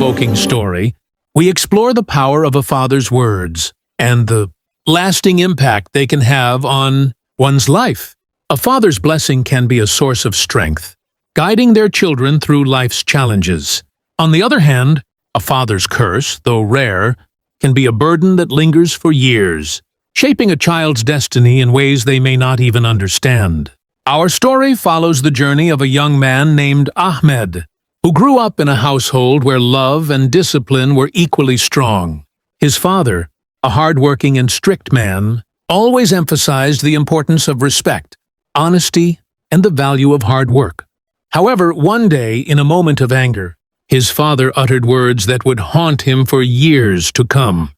thought-provoking story, we explore the power of a father's words and the lasting impact they can have on one's life. A father's blessing can be a source of strength, guiding their children through life's challenges. On the other hand, a father's curse, though rare, can be a burden that lingers for years, shaping a child's destiny in ways they may not even understand. Our story follows the journey of a young man named Ahmed, who grew up in a household where love and discipline were equally strong. His father, a hard-working and strict man, always emphasized the importance of respect, honesty, and the value of hard work. However, one day, in a moment of anger, his father uttered words that would haunt him for years to come.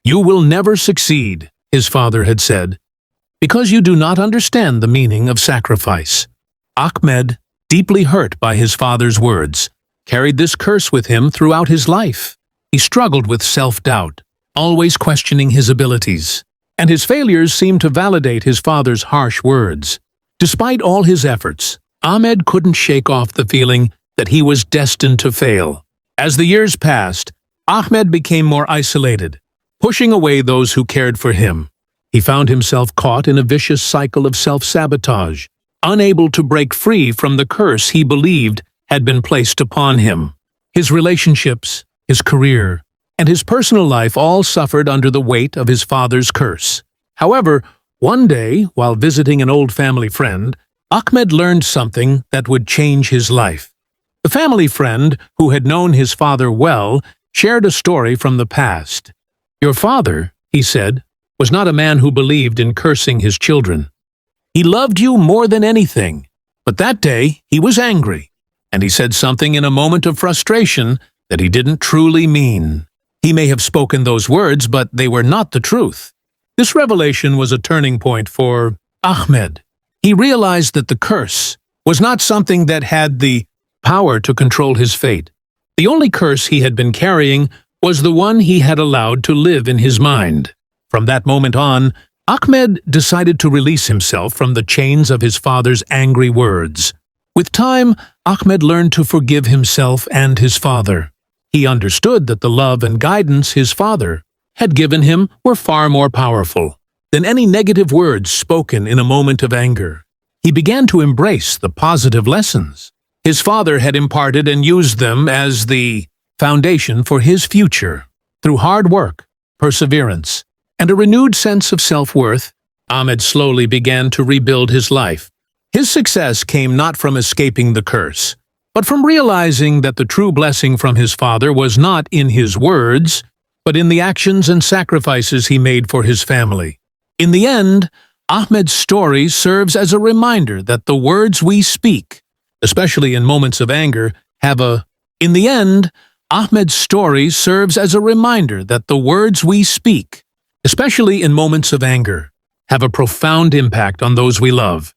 "You will never succeed," his father had said, "because you do not understand the meaning of sacrifice." Ahmed, deeply hurt by his father's words, carried this curse with him throughout his life. He struggled with self-doubt, always questioning his abilities, and his failures seemed to validate his father's harsh words. Despite all his efforts, Ahmed couldn't shake off the feeling that he was destined to fail. As the years passed, Ahmed became more isolated, pushing away those who cared for him. He found himself caught in a vicious cycle of self-sabotage, unable to break free from the curse he believed had been placed upon him. His relationships, his career, and his personal life all suffered under the weight of his father's curse. However, one day, while visiting an old family friend, Ahmed learned something that would change his life. The family friend, who had known his father well, shared a story from the past. "Your father," he said, "was not a man who believed in cursing his children. He loved you more than anything, but that day he was angry, and he said something in a moment of frustration that he didn't truly mean. He may have spoken those words, but they were not the truth." This revelation was a turning point for Ahmed. He realized that the curse was not something that had the power to control his fate. The only curse he had been carrying was the one he had allowed to live in his mind. From that moment on, Ahmed decided to release himself from the chains of his father's angry words. With time, Ahmed learned to forgive himself and his father. He understood that the love and guidance his father had given him were far more powerful than any negative words spoken in a moment of anger. He began to embrace the positive lessons his father had imparted and used them as the foundation for his future. Through hard work, perseverance, and a renewed sense of self-worth, Ahmed slowly began to rebuild his life. His success came not from escaping the curse, but from realizing that the true blessing from his father was not in his words, but in the actions and sacrifices he made for his family. In the end, Ahmed's story serves as a reminder that the words we speak, especially in moments of anger, have a profound impact on those we love.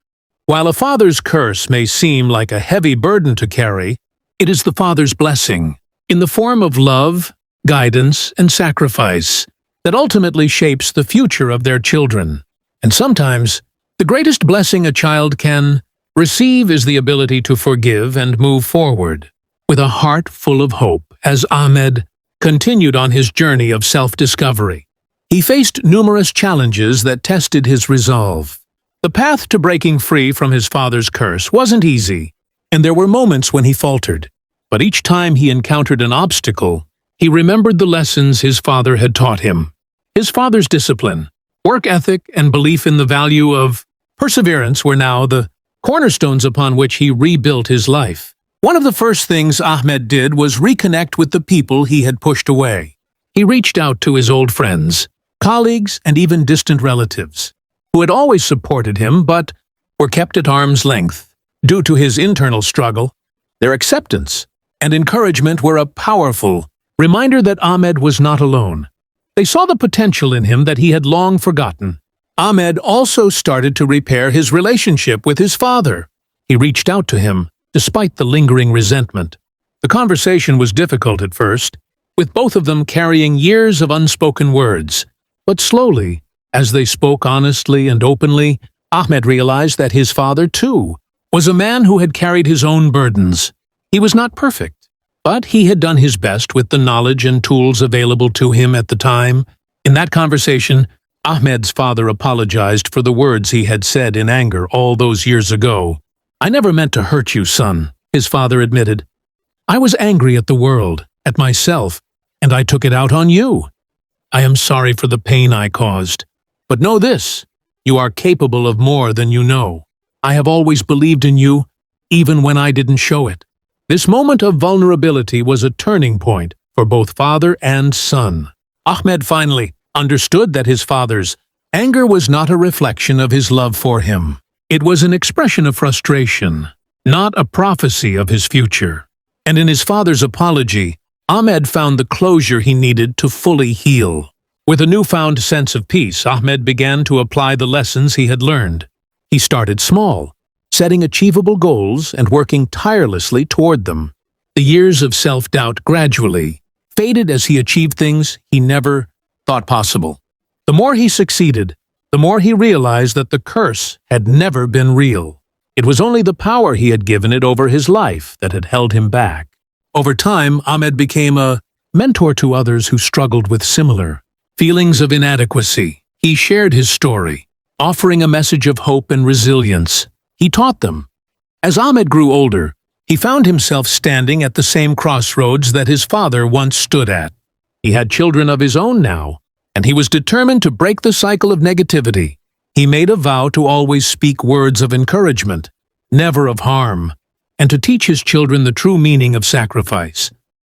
While a father's curse may seem like a heavy burden to carry, it is the father's blessing, in the form of love, guidance, and sacrifice, that ultimately shapes the future of their children. And sometimes, the greatest blessing a child can receive is the ability to forgive and move forward, with a heart full of hope, as Ahmed continued on his journey of self-discovery. He faced numerous challenges that tested his resolve. The path to breaking free from his father's curse wasn't easy, and there were moments when he faltered. But each time he encountered an obstacle, he remembered the lessons his father had taught him. His father's discipline, work ethic, and belief in the value of perseverance were now the cornerstones upon which he rebuilt his life. One of the first things Ahmed did was reconnect with the people he had pushed away. He reached out to his old friends, colleagues, and even distant relatives, who had always supported him but were kept at arm's length. Due to his internal struggle, their acceptance and encouragement were a powerful reminder that Ahmed was not alone. They saw the potential in him that he had long forgotten. Ahmed also started to repair his relationship with his father. He reached out to him, despite the lingering resentment. The conversation was difficult at first, with both of them carrying years of unspoken words. But slowly, as they spoke honestly and openly, Ahmed realized that his father, too, was a man who had carried his own burdens. He was not perfect, But he had done his best with the knowledge and tools available to him at the time. In that conversation, Ahmed's father apologized for the words he had said in anger all those years ago. "I never meant to hurt you, son," his father admitted. "I was angry at the world, at myself, and I took it out on you. I am sorry for the pain I caused. But know this, you are capable of more than you know. I have always believed in you, even when I didn't show it." This moment of vulnerability was a turning point for both father and son. Ahmed finally understood that his father's anger was not a reflection of his love for him. It was an expression of frustration, not a prophecy of his future. And in his father's apology, Ahmed found the closure he needed to fully heal. With a newfound sense of peace, Ahmed began to apply the lessons he had learned. He started small, setting achievable goals and working tirelessly toward them. The years of self-doubt gradually faded as he achieved things he never thought possible. The more he succeeded, the more he realized that the curse had never been real. It was only the power he had given it over his life that had held him back. Over time, Ahmed became a mentor to others who struggled with similar feelings of inadequacy. He shared his story, offering a message of hope and resilience. He taught them. As Ahmed grew older, he found himself standing at the same crossroads that his father once stood at. He had children of his own now, and he was determined to break the cycle of negativity. He made a vow to always speak words of encouragement, never of harm, and to teach his children the true meaning of sacrifice,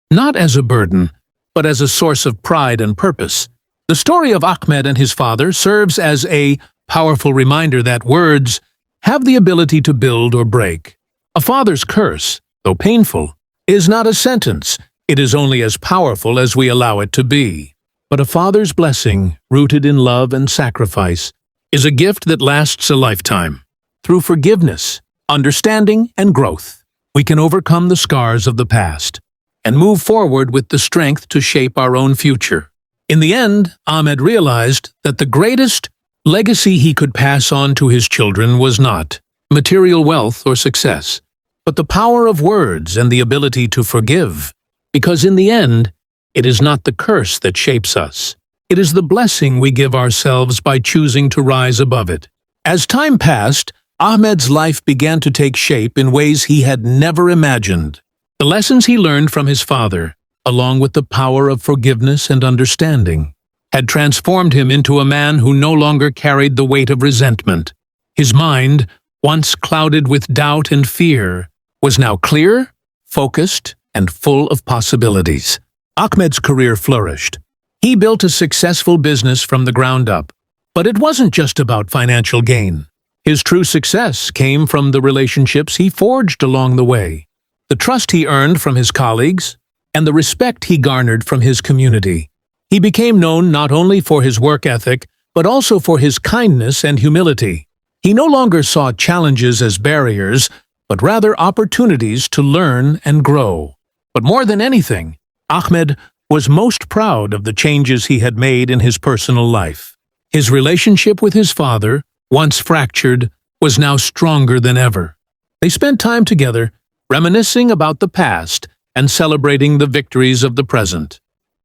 not as a burden, but as a source of pride and purpose. The story of Ahmed and his father serves as a powerful reminder that words have the ability to build or break. A father's curse, though painful, is not a sentence. It is only as powerful as we allow it to be. But a father's blessing, rooted in love and sacrifice, is a gift that lasts a lifetime. Through forgiveness, understanding, and growth, we can overcome the scars of the past and move forward with the strength to shape our own future. In the end, Ahmed realized that the greatest legacy he could pass on to his children was not material wealth or success, but the power of words and the ability to forgive. Because in the end, it is not the curse that shapes us. It is the blessing we give ourselves by choosing to rise above it. As time passed, Ahmed's life began to take shape in ways he had never imagined. The lessons he learned from his father, along with the power of forgiveness and understanding, had transformed him into a man who no longer carried the weight of resentment. His mind, once clouded with doubt and fear, was now clear, focused, and full of possibilities. Ahmed's career flourished. He built a successful business from the ground up. But it wasn't just about financial gain. His true success came from the relationships he forged along the way, the trust he earned from his colleagues, and the respect he garnered from his community. He became known not only for his work ethic, but also for his kindness and humility. He no longer saw challenges as barriers, but rather opportunities to learn and grow. But more than anything, Ahmed was most proud of the changes he had made in his personal life. His relationship with his father, once fractured, was now stronger than ever. They spent time together, reminiscing about the past and celebrating the victories of the present.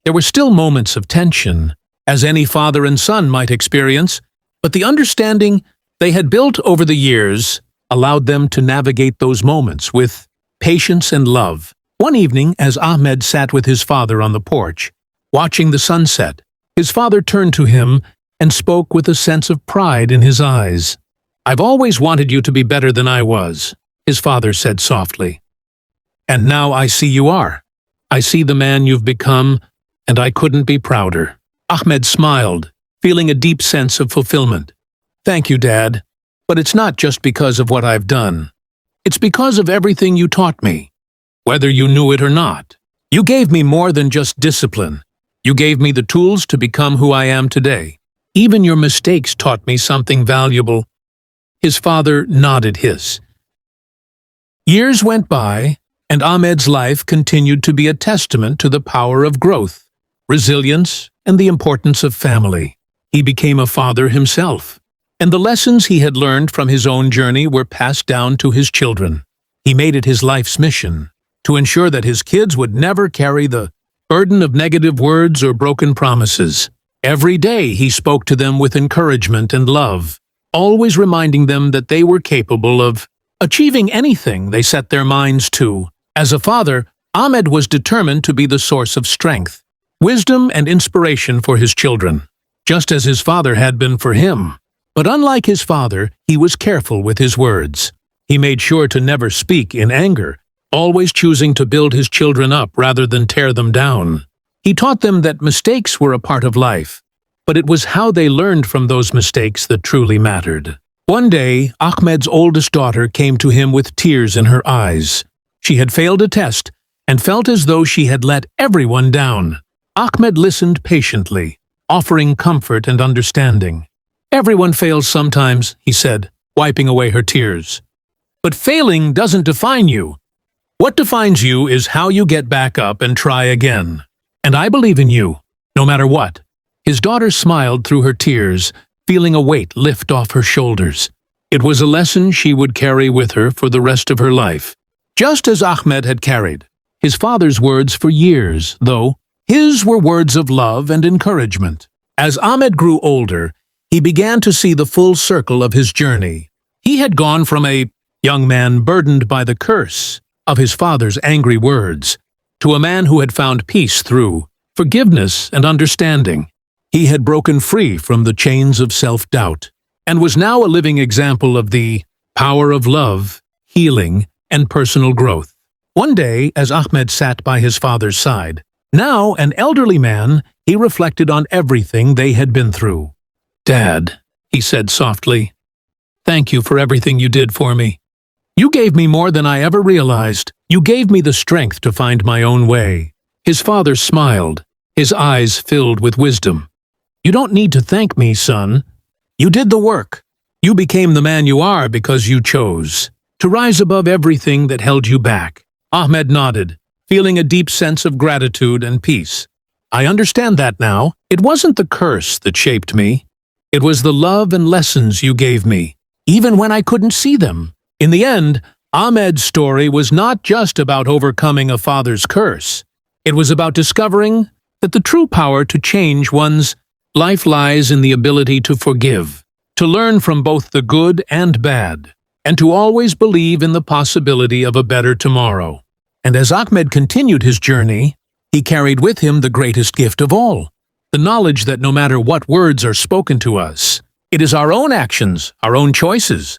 There were still moments of tension, as any father and son might experience, but the understanding they had built over the years allowed them to navigate those moments with patience and love. One evening, as Ahmed sat with his father on the porch, watching the sunset, his father turned to him and spoke with a sense of pride in his eyes. "I've always wanted you to be better than I was," his father said softly. "And now I see you are. I see the man you've become, and I couldn't be prouder." Ahmed smiled, feeling a deep sense of fulfillment. "Thank you, Dad. But it's not just because of what I've done. It's because of everything you taught me, whether you knew it or not. You gave me more than just discipline. You gave me the tools to become who I am today. Even your mistakes taught me something valuable." His father nodded his. Years went by, and Ahmed's life continued to be a testament to the power of growth, resilience, and the importance of family. He became a father himself, and the lessons he had learned from his own journey were passed down to his children. He made it his life's mission to ensure that his kids would never carry the burden of negative words or broken promises. Every day he spoke to them with encouragement and love, always reminding them that they were capable of achieving anything they set their minds to. As a father, Ahmed was determined to be the source of strength, wisdom, and inspiration for his children, just as his father had been for him. But unlike his father, he was careful with his words. He made sure to never speak in anger, always choosing to build his children up rather than tear them down. He taught them that mistakes were a part of life, but it was how they learned from those mistakes that truly mattered. One day, Ahmed's oldest daughter came to him with tears in her eyes. She had failed a test and felt as though she had let everyone down. Ahmed listened patiently, offering comfort and understanding. "Everyone fails sometimes," he said, wiping away her tears. "But failing doesn't define you. What defines you is how you get back up and try again. And I believe in you, no matter what." His daughter smiled through her tears, feeling a weight lift off her shoulders. It was a lesson she would carry with her for the rest of her life, just as Ahmed had carried his father's words for years, though his were words of love and encouragement. As Ahmed grew older, he began to see the full circle of his journey. He had gone from a young man burdened by the curse of his father's angry words to a man who had found peace through forgiveness and understanding. He had broken free from the chains of self-doubt and was now a living example of the power of love, healing, and personal growth. One day, as Ahmed sat by his father's side, now an elderly man, he reflected on everything they had been through. "Dad," he said softly, "thank you for everything you did for me. You gave me more than I ever realized. You gave me the strength to find my own way." His father smiled, his eyes filled with wisdom. "You don't need to thank me, son. You did the work. You became the man you are because you chose to rise above everything that held you back." Ahmed nodded, feeling a deep sense of gratitude and peace. "I understand that now. It wasn't the curse that shaped me. It was the love and lessons you gave me, even when I couldn't see them." In the end, Ahmed's story was not just about overcoming a father's curse. It was about discovering that the true power to change one's life lies in the ability to forgive, to learn from both the good and bad, and to always believe in the possibility of a better tomorrow. And as Ahmed continued his journey, he carried with him the greatest gift of all, the knowledge that no matter what words are spoken to us, it is our own actions, our own choices,